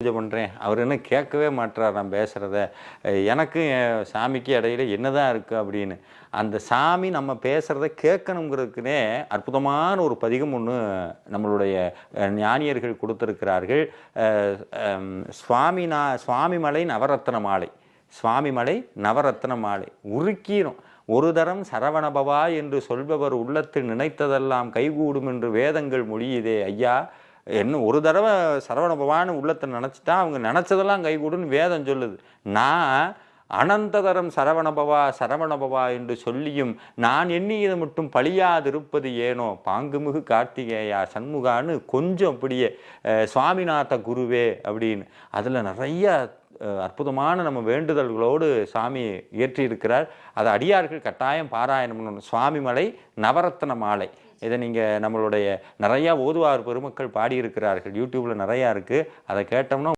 பூஜை பண்ணுறேன், அவர் என்ன கேட்கவே மாட்றார் நான் பேசுகிறத, எனக்கும் என் சாமிக்கு இடையில என்னதான் இருக்குது அப்படின்னு. அந்த சாமி நம்ம பேசுகிறத கேட்கணுங்கிறதுக்குனே அற்புதமான ஒரு பதிகம் ஒன்று நம்மளுடைய ஞானியர்கள் கொடுத்துருக்கிறார்கள். சுவாமிமலை நவரத்ன மாலை, சுவாமிமலை நவரத்ன மாலை உருக்கீரும். ஒரு தரம் சரவணபவா என்று சொல்பவர் உள்ளத்தில் நினைத்ததெல்லாம் கைகூடும் என்று வேதங்கள் மொழியுதே ஐயா. இன்னும் ஒரு தடவை சரவணபவான்னு உள்ளத்தை நினச்சிட்டா அவங்க நினச்சதெல்லாம் கைகூடுன்னு வேதம் சொல்லுது. நான் அனந்ததரம் சரவணபவா என்று சொல்லியும் நான் எண்ணியது மட்டும் பழியாதிருப்பது ஏனோ பாங்குமிகு கார்த்திகேயா சண்முகான்னு கொஞ்சம் அப்படியே சுவாமிநாத குருவே அப்படின்னு அதில் நிறைய அற்புதமான நம்ம வேண்டுதல்களோடு சாமி இயற்றியிருக்கிறார். அதை அடியார்கள் கட்டாயம் பாராயணம் பண்ணணும். சுவாமிமலை நவரத்ன மாலை, இதை நீங்கள் நம்மளுடைய நிறையா ஓதுவார் பெருமக்கள் பாடியிருக்கிறார்கள். யூடியூப்பில் நிறையா இருக்குது. அதை கேட்டோம்னா